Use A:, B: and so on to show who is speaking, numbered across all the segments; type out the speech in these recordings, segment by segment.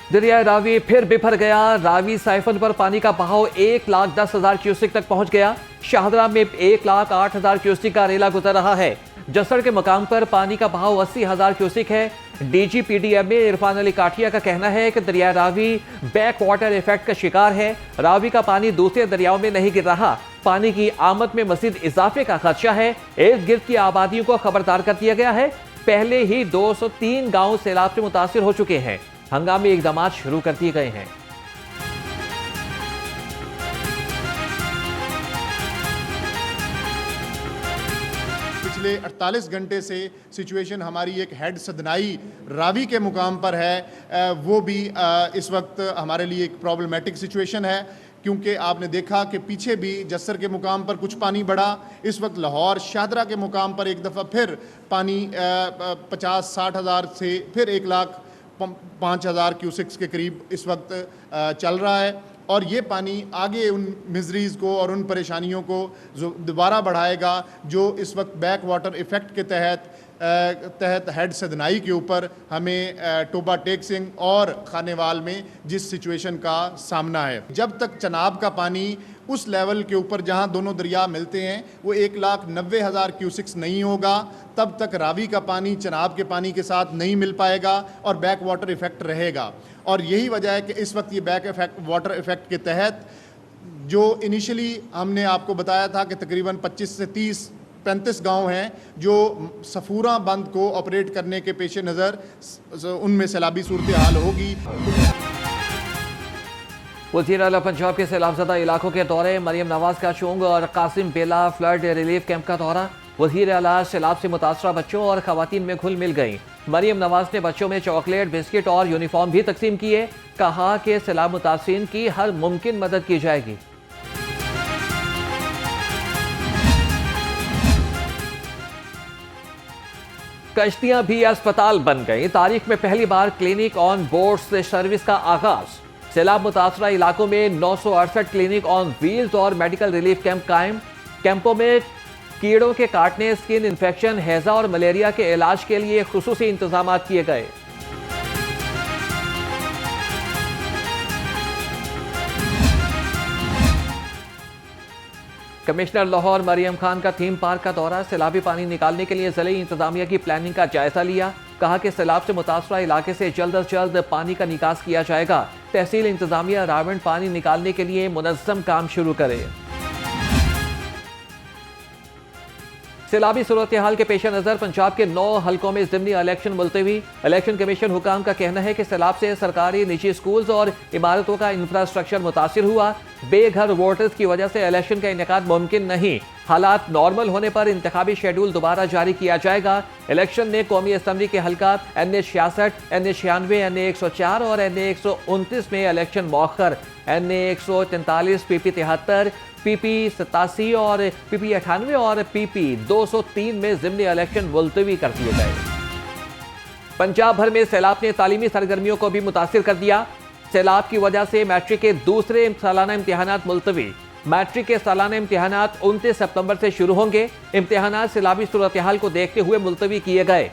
A: दरिया रावी फिर बिफर गया। रावी साइफन पर पानी का बहाव 1,10,000 क्यूसेक तक पहुंच गया। शाहदरा में 1,08,000 क्यूसेक का रेला गुजर रहा है। जसड़ के मकाम पर पानी का बहाव 80,000 क्यूसेक है। DGPDMA इरफान अली काठिया का कहना है कि दरिया रावी बैक वाटर इफेक्ट का शिकार है। रावी का पानी दूसरे दरियाओं में नहीं गिर रहा। पानी की आमद में मजीद इजाफे का खदशा है। इर्द गिर्द की आबादियों को खबरदार कर दिया गया है। पहले ही 203 गांव सैलाब से मुतासिर हो चुके हैं। हंगामी इकदाम शुरू कर दिए गए हैं।
B: पिछले 48 घंटे से सिचुएशन हमारी एक हेड सदनाई रावी के मुकाम पर है, वो भी इस वक्त हमारे लिए एक प्रॉब्लमेटिक सिचुएशन है, क्योंकि आपने देखा कि पीछे भी जस्सर के मुकाम पर कुछ पानी बढ़ा। इस वक्त लाहौर शाहदरा के मुकाम पर एक दफ़ा फिर पानी 50-60 हज़ार से फिर 1,05,000 क्यूसेक्स के करीब इस वक्त चल रहा है। और ये पानी आगे उन मिजरीज़ को और उन परेशानियों को दोबारा बढ़ाएगा जो इस वक्त बैक वाटर इफ़ेक्ट के तहत हेड सदनाई के ऊपर हमें टोबा टेक सिंह और खानेवाल में जिस सिचुएशन का सामना है। जब तक चनाब का पानी उस लेवल के ऊपर जहां दोनों दरिया मिलते हैं वो 1,90,000 क्यूसिक्स नहीं होगा, तब तक रावी का पानी चनाब के पानी के साथ नहीं मिल पाएगा और बैक वाटर इफ़ेक्ट रहेगा। और यही वजह है कि इस वक्त ये बैक वाटर इफ़ेक्ट के तहत जो इनिशियली हमने आपको बताया था कि तकरीबन 25 से 35 गांव हैं जो सफूरा बंद को ऑपरेट करने के पेश नज़र उनमें सैलाबी सूरत हाल होगी।
A: वज़ीर आला पंजाब के सैलाबज़दा इलाकों के दौरे। मरियम नवाज का चोंग और कासिम बेला फ्लड रिलीफ कैंप का दौरा। वज़ीर आला सैलाब से मुतासरा बच्चों और खवातीन में घुल मिल गई। मरियम नवाज ने बच्चों में चॉकलेट, बिस्किट और यूनिफॉर्म भी तकसीम किए। कहा कि सैलाब मुतासिरीन की हर मुमकिन मदद की जाएगी। कश्तियां भी अस्पताल बन गई। तारीख में पहली बार क्लिनिक ऑन बोर्ड से सर्विस का आगाज। सैलाब मुतासरा इलाकों में 968 क्लिनिक ऑन व्हील्स और मेडिकल रिलीफ कैंप कायम। कैंपों में कीड़ों के काटने, स्किन इन्फेक्शन, हैजा और मलेरिया के इलाज के लिए खुसूसी इंतजाम किए गए। कमिश्नर लाहौर मरियम खान का थीम पार्क का दौरा। सैलाबी पानी निकालने के लिए ज़िले इंतजामिया की प्लानिंग का जायजा लिया। कहा कि सैलाब से मुतासरा इलाके से जल्द अज जल्द पानी का निकास किया जाएगा। तहसील इंतजामिया रावण पानी निकालने के लिए मुनज़्ज़म काम शुरू करे। सैलाबी सूरत हाल के पेश नज़र पंजाब के 9 हलकों में ज़िमनी इलेक्शन मुलतवी। इलेक्शन कमीशन हुकाम का कहना है कि सैलाब से सरकारी, निजी स्कूल्स और इमारतों का इंफ्रास्ट्रक्चर मुतासिर हुआ। बेघर वोटर्स की वजह से इलेक्शन का इनेकाद मुमकिन नहीं। हालात नॉर्मल होने पर इंतखाबी शेड्यूल दोबारा जारी किया जाएगा। इलेक्शन में कौमी असम्बली के हल्का NA 66, NA 96, NA 104 और NA 129 में इलेक्शन मौखर। NA 143, PP 73, PP 87 और PP 98 और PP 203 में ज़िमनी इलेक्शन मुलतवी कर दिए गए। पंजाब भर में सैलाब ने तालीमी सरगर्मियों को भी मुतासिर कर दिया। सैलाब की वजह से मैट्रिक के दूसरे सालाना इम्तिहानात मुलतवी। मैट्रिक के सालाना इम्तिहानात 29 सितंबर से शुरू होंगे। इम्तिहानात सैलाबी सूरत हाल को देखते हुए मुलतवी किए गए।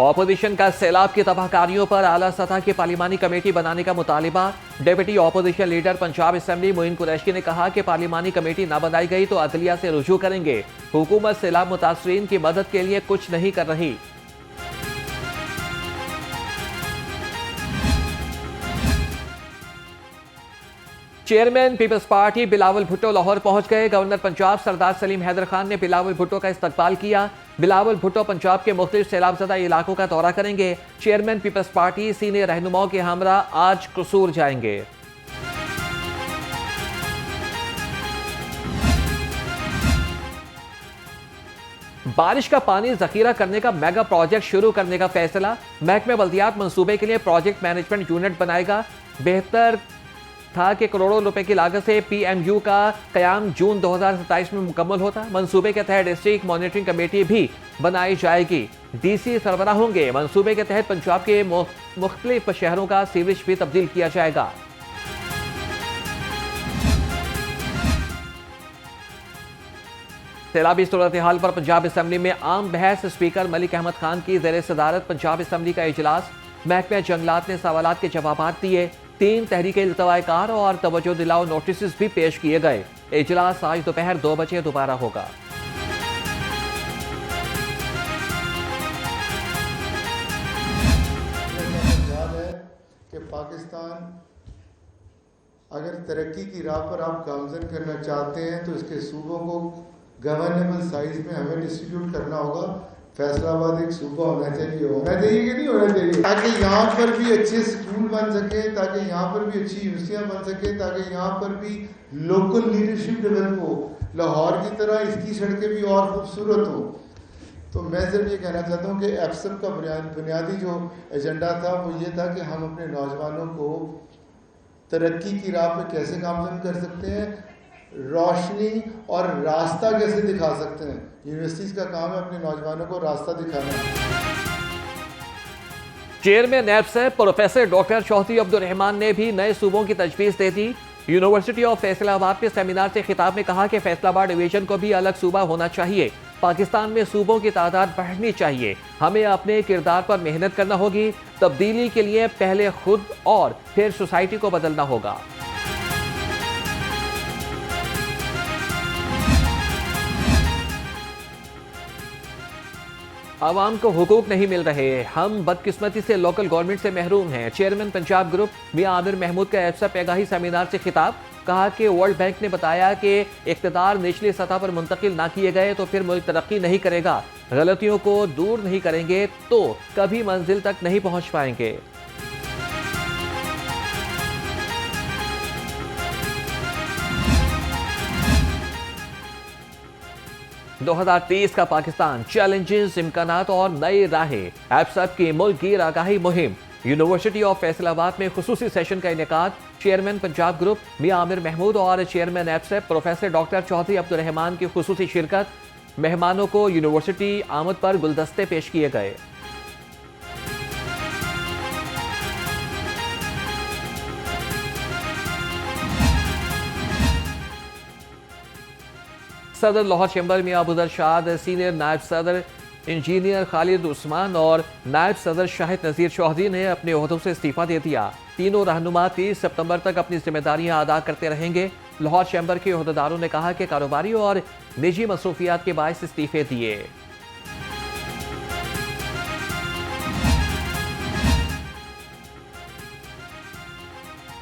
A: ऑपोजिशन का सैलाब की तबाहकारियों पर आला सतह की पार्लिमानी कमेटी बनाने का मुतालिबा। Deputy opposition leader Punjab assembly Moin Qureshi ने कहा कि पार्लिमानी कमेटी न बनाई गई तो अदलिया से रुजू करेंगे। हुकूमत सैलाब मुतासरीन की मदद के लिए कुछ नहीं कर रही। Chairman people's party Bilawal Bhutto Lahore पहुंच गए। गवर्नर पंजाब सरदार सलीम हैदर खान ने बिलावल भुट्टो का इस्तकबाल किया। बिलावल भुट्टो पंजाब के मुख्तलिफ सैलाबज़दा इलाकों का दौरा करेंगे। चेयरमैन पीपल्स पार्टी सीनियर रहनुमाओं के हमरा आज कसूर जाएंगे। बारिश का पानी जखीरा करने का मेगा प्रोजेक्ट शुरू करने का फैसला। महकमे बल्दियात मंसूबे के लिए प्रोजेक्ट मैनेजमेंट यूनिट बनाएगा। बेहतर था कि करोड़ों रुपए की लागत से PMU का कयाम जून 2027 में मुकम्मल होता। मंसूबे के तहत डिस्ट्रिक्ट मॉनिटरिंग कमेटी भी बनाई जाएगी। DC सरबराह होंगे। मंसूबे के तहत पंजाब के मुख्तलिफ शहरों का सीवरेज भी तब्दील किया जाएगा। सैलाबी सूरत हाल पर पंजाब असम्बली में आम बहस। स्पीकर मलिक अहमद खान की ज़ेर सदारत पंजाब असम्बली का इजलास। महकमा जंगलात ने सवालात के जवाब दिए। 3 तहरीक इल्तवाकार और तवज्जो दिलाओ नोटिस भी पेश किए गए। इजलास आज दोपहर 2 बजे दोबारा होगा।
C: कि पाकिस्तान अगर तरक्की की राह पर आप गामजन करना चाहते हैं तो इसके सूबों को गवर्नेबल साइज में हमें डिस्ट्रीब्यूट करना होगा। फैसलाबाद एक सूबा होना चाहिए कि नहीं होना चाहिए, ताकि यहाँ पर भी अच्छे स्कूल बन सके, ताकि यहाँ पर भी अच्छी यूनिवर्सिटियाँ बन सके, ताकि यहाँ पर भी लोकल लीडरशिप डेवलप हो। लाहौर की तरह इसकी सड़कें भी और खूबसूरत हो। तो मैं सिर्फ ये कहना चाहता हूँ कि एफसप का बुनियादी जो एजेंडा था वो ये था कि हम अपने नौजवानों को तरक्की की राह पे कैसे गामजन कर सकते हैं, रोशनी और रास्ता कैसे दिखा सकते हैं। यूनिवर्सिटीज़ का काम है अपने नौजवानों को रास्ता दिखाना।
A: चेयरमैन नैब प्रोफेसर डॉक्टर चौधरी अब्दुल रहमान ने भी नए सूबों की तजवीज़ दे दी। यूनिवर्सिटी ऑफ फैसलाबाद में सेमिनार से खिताब में कहा कि फैसलाबाद डिवीजन को भी अलग सूबा होना चाहिए। पाकिस्तान में सूबों की तादाद बढ़नी चाहिए। हमें अपने किरदार पर मेहनत करना होगी। तब्दीली के लिए पहले खुद और फिर सोसाइटी को बदलना होगा। आवाम को हुकूक नहीं मिल रहे, हम बदकिस्मती से लोकल गवर्नमेंट से महरूम हैं। चेयरमैन पंजाब ग्रुप मियां आमिर महमूद का एफसा पैगाही सेमिनार से खिताब। कहा कि वर्ल्ड बैंक ने बताया कि इख्तिदार निचली सतह पर मुंतकिल ना किए गए तो फिर मुल्क तरक्की नहीं करेगा। गलतियों को दूर नहीं करेंगे तो कभी मंजिल तक नहीं पहुंच पाएंगे। – 2030 का पाकिस्तान, चैलेंजेस, इम्कानात और नई राहें। एफसप की मुल्क गिर आगाही मुहिम। यूनिवर्सिटी ऑफ फैसलाबाद में खुसूसी सेशन का इनेकाद। चेयरमैन पंजाब ग्रुप मियां आमिर महमूद और चेयरमैन एफसप प्रोफेसर डॉक्टर चौधरी अब्दुल रहमान की खुसूसी शिरकत। मेहमानों को यूनिवर्सिटी आमद पर गुलदस्ते पेश किए गए। सदर लाहौर चैम्बर में अबूदर शाद, सीनियर नायब सदर इंजीनियर खालिद उस्मान और नायब सदर शाहिद नज़ीर चौधरी ने अपने ओहदों से इस्तीफा दे दिया। तीनों रहनुमा 30 सितंबर तक अपनी जिम्मेदारियां अदा करते रहेंगे। लाहौर चैम्बर के ओहदेदारों ने कहा कि कारोबारी और निजी मसरूफियात के बायस इस्तीफे दिए।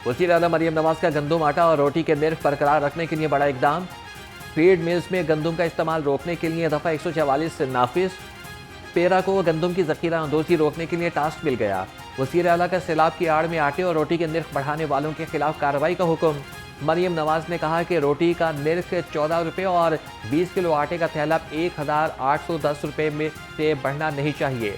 A: वज़ीर आला मरियम नवाज का गंदम, आटा और रोटी के निर्ख बरकरार रखने के लिए बड़ा इकदाम। फीड मिल्स में गंदम का इस्तेमाल रोकने के लिए दफ़ा 144 से नाफिज। पेरा को गंदम की ज़ख़ीरा अंदोज़ी रोकने के लिए टास्क मिल गया। वज़ीर आला का सैलाब की आड़ में आटे और रोटी के निर्ख बढ़ाने वालों के खिलाफ कार्रवाई का हुक्म। मरियम नवाज ने कहा कि रोटी का निर्ख 14 रुपये और 20 किलो आटे का थैला 1810 रुपये में से बढ़ना नहीं चाहिए।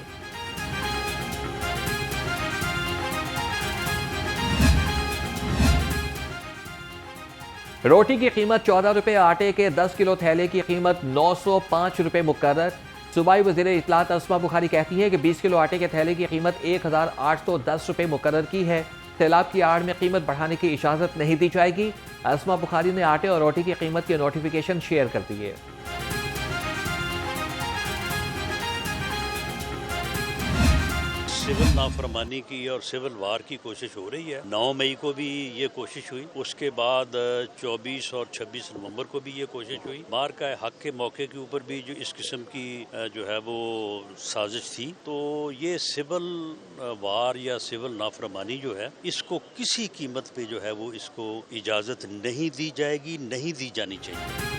A: रोटी की कीमत 14 रुपये, आटे के 10 किलो थैले की कीमत 905 रुपये मुकर्रर। सूबाई वज़ीर इत्तलात अस्मा बुखारी कहती है कि 20 किलो आटे के थैले की कीमत 1810 रुपये मुकर्रर की है। सैलाब की आड़ में कीमत बढ़ाने की इजाज़त नहीं दी जाएगी। अस्मा बुखारी ने आटे और रोटी की कीमत के नोटिफिकेशन शेयर कर दिए।
D: सिविल नाफरमानी की और सिविल वार की कोशिश हो रही है। 9 मई को भी ये कोशिश हुई, उसके बाद 24 और 26 नवंबर को भी ये कोशिश हुई। मार का हक के मौके के ऊपर भी जो इस किस्म की जो है वो साजिश थी। तो ये सिविल वार या सिविल नाफरमानी जो है इसको किसी कीमत पे जो है वो इसको इजाज़त नहीं दी जाएगी, नहीं दी जानी चाहिए।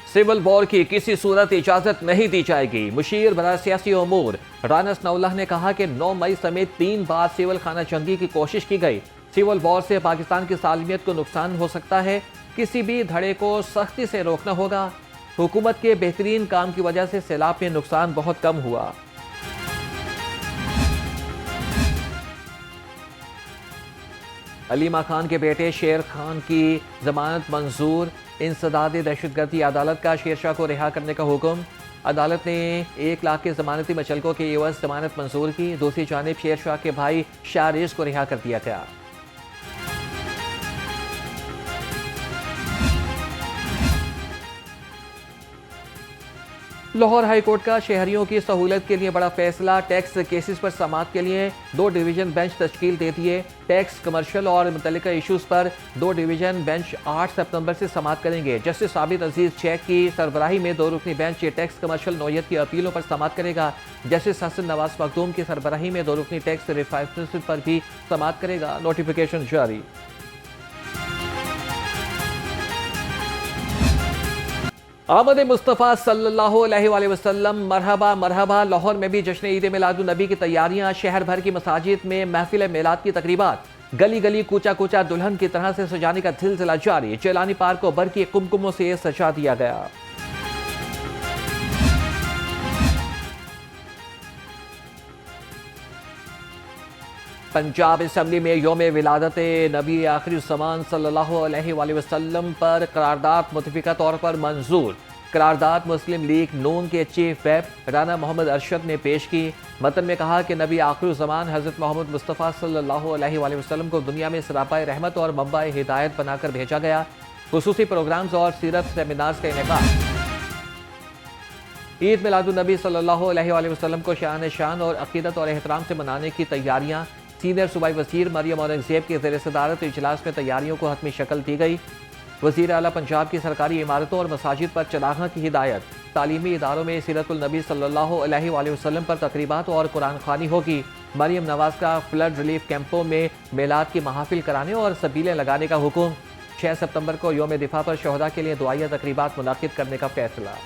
A: सिविल वॉर की किसी सूरत इजाजत नहीं दी जाएगी। मुशीर बरा सियासी उमूर राना सनाउल्लाह ने कहा कि 9 मई समेत 3 बार सिविल खाना जंगी की कोशिश की गई। सिविल वॉर से पाकिस्तान की सालमियत को नुकसान हो सकता है। किसी भी धड़े को सख्ती से रोकना होगा। हुकूमत के बेहतरीन काम की वजह से सैलाब में नुकसान बहुत कम हुआ। अलीमा खान के बेटे शेर खान की जमानत मंजूर। इंसदाद दहशतगर्दी अदालत का शेरशाह को रिहा करने का हुक्म। अदालत ने 1 लाख के जमानती मचलकों के एवज जमानत मंजूर की। दूसरी जानिब शेरशाह के भाई शाहरेज को रिहा कर दिया गया। लाहौर हाई कोर्ट का शहरियों की सहूलत के लिए बड़ा फैसला। टैक्स केसेस पर समाअत के लिए 2 डिवीजन बेंच तश्कील दे दिए। टैक्स, कमर्शियल और मुतल्लिका इशूज़ पर 2 डिवीजन बेंच 8 सितंबर से समाअत करेंगे। जस्टिस आबिद अजीज शेख की सरबराही में 2 रुकनी बेंच ये टैक्स, कमर्शियल नौयत की अपीलों पर समाअत करेगा। जस्टिस हसन नवाज मखदूम की सरबराही में 2 रुकनी टैक्स रिफाइनल पर भी समाअत करेगा। नोटिफिकेशन जारी। आमद मुस्तफ़ा सल्लल्लाहु अलैहि वसल्लम मरहबा मरहबा। लाहौर में भी जश्न ईद मिलादुन नबी की तैयारियां। शहर भर की मसाजिद में महफिल मिलाद की तकरीबात। गली गली कूचा कूचा दुल्हन की तरह से सजाने का सिलसिला जारी। चेलानी पार्क को बर की कुमकुमों से सजा दिया गया। पंजाब असम्बली में यौम विलादत नबी आखिरी ज़मान सल्लल्लाहु अलैहि वसल्लम पर करारदाद मुतफ़िका तौर पर मंजूर। करारदाद मुस्लिम लीग नून के चीफ व्हिप राना मोहम्मद अरशद ने पेश की। मतन में कहा कि नबी आखिरी ज़मान हज़रत मोहम्मद मुस्तफ़ा सल्लल्लाहु अलैहि वसल्लम को दुनिया में सरापाए रहमत और मंबाए हिदायत बनाकर भेजा गया। खुसूसी प्रोग्राम्स और सीरत सेमिनार्स का इनेकाद। ईद मिलादुन नबी सल्लल्लाहु अलैहि वसल्लम को शान और अकीदत और एहतराम से मनाने की तैयारियां। सीनियर सूबाई वज़ीर मरियम औरंगज़ेब के ज़ेर सदारत इजलास में तैयारियों को हतमी शक्ल दी गई। वज़ीर आला पंजाब की सरकारी इमारतों और मसाजिद पर चरागाह की हिदायत। तालीमी इदारों में सीरतुल नबी सल्लल्लाहु अलैहि वसल्लम पर तकरीबात और कुरान ख़वानी होगी। मरियम नवाज का फ्लड रिलीफ कैंपों में मेलाद की महाफिल कराने और सबीलें लगाने का हुक्म। 6 सितंबर को यौम दिफा पर शहदा के लिए दुआया तकरीबात मुनाकिद करने का फैसला।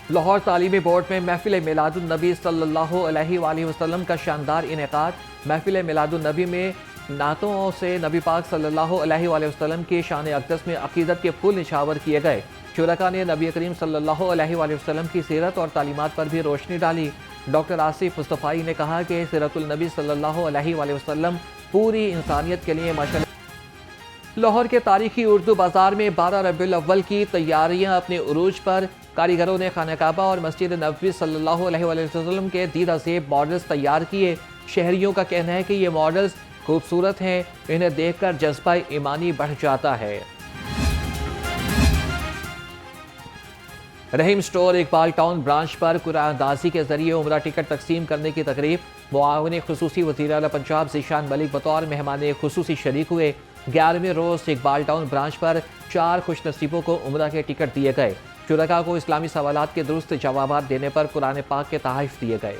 A: लाहौर तालीमी बोर्ड में महफिल मिलादुन नबी सल्लल्लाहु अलैहि वसल्लम का शानदार इनेकाद। महफिल मिलादुन नबी में नातों से नबी पाक सल्लल्लाहु अलैहि वसल्लम की शान अक़दस में अक़ीदत के फूल निछावर किए गए। शुरका ने नबी करीम सल्लल्लाहु अलैहि वसल्लम की सीरत और तालीमात पर भी रोशनी डाली। डॉक्टर आसिफ मुस्तफ़ाई ने कहा कि सीरतुल नबी सल्लल्लाहु अलैहि वसल्लम पूरी इंसानियत के लिए माशाअल्लाह। लाहौर के तारीखी उर्दू बाजार में 12 रबीउल अव्वल की तैयारियां अपने उरूज पर। कारीगरों ने खाना काबा और मस्जिद नबवी सल्लल्लाहु अलैहि वसल्लम के दीदा ज़ेब मॉडल्स तैयार किए। शहरियों का कहना है कि ये मॉडल्स खूबसूरत हैं, इन्हें देखकर जज्बा ईमानी बढ़ जाता है। रहीम स्टोर इकबाल टाउन ब्रांच पर कुरानदाजी के जरिए उम्रा टिकट तकसीम करने की तकरीब। मुआविन खुसूसी वज़ीर आला पंजाब ज़ीशान मलिक बतौर मेहमान खुसूसी शरीक हुए। 11वें रोज़ इकबाल टाउन ब्रांच पर 4 खुशनसीबों को उम्रा के टिकट दिए गए। शुरका को इस्लामी सवालात के दुरुस्त जवाबात देने पर कुरान पाक के तहफ़ दिए गए।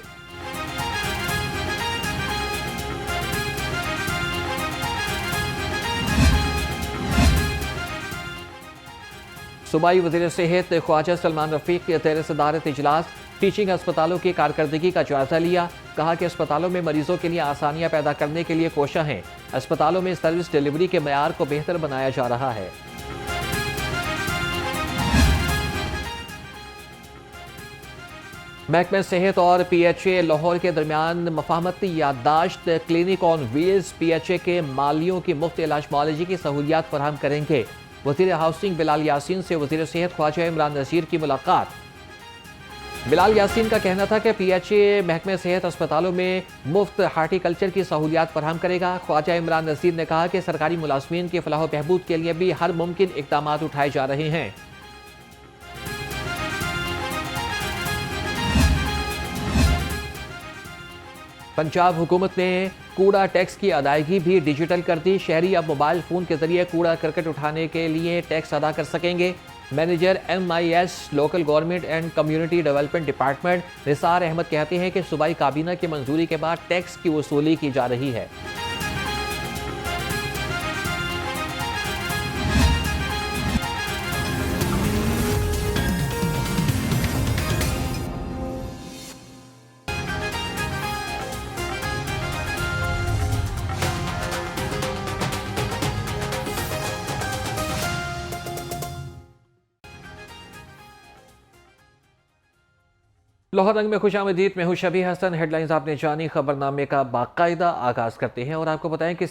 A: सूबाई वज़ीर सेहत ख्वाजा सलमान रफ़ीक के ज़ेर सदारत इजलास टीचिंग अस्पतालों की कारकर्दगी का जायजा लिया। कहा कि अस्पतालों में मरीजों के लिए आसानियां पैदा करने के लिए कोशिश हैं। अस्पतालों में सर्विस डिलीवरी के मयार को बेहतर बनाया जा रहा है। महकमे सेहत और PHA लाहौर के दरमियान मफाहमती याददाश्त क्लिनिक ऑन व्हील्स। PHA के मालियों की मुफ्त इलाज मॉलजी की सहूलियात फराहम करेंगे। वज़ीर हाउसिंग बिलाल यासीन से वज़ीर सेहत ख्वाजा इमरान नज़ीर की मुलाकात। बिलाल यासीन का कहना था कि PHA महकमे सेहत अस्पतालों में मुफ्त हार्टिकल्चर की सहूलियात फराहम करेगा। ख्वाजा इमरान नज़ीर ने कहा कि सरकारी मुलाजमीन के फलाह बहबूद के लिए भी हर मुमकिन इक़दाम उठाए जा रहे हैं। पंजाब हुकूमत ने कूड़ा टैक्स की अदायगी भी डिजिटल कर दी। शहरी अब मोबाइल फ़ोन के जरिए कूड़ा करकट उठाने के लिए टैक्स अदा कर सकेंगे। Manager MIS local government and community development department Nisar Ahmad कहते हैं कि सूबाई काबीना की मंजूरी के बाद टैक्स की वसूली की जा रही है। लाहौर रंग में खुशामदीद। मैं हूं शबी हसन। हेडलाइंस आपने जानी। खबरनामे का बाकायदा आगाज करते हैं और आपको बताएं कि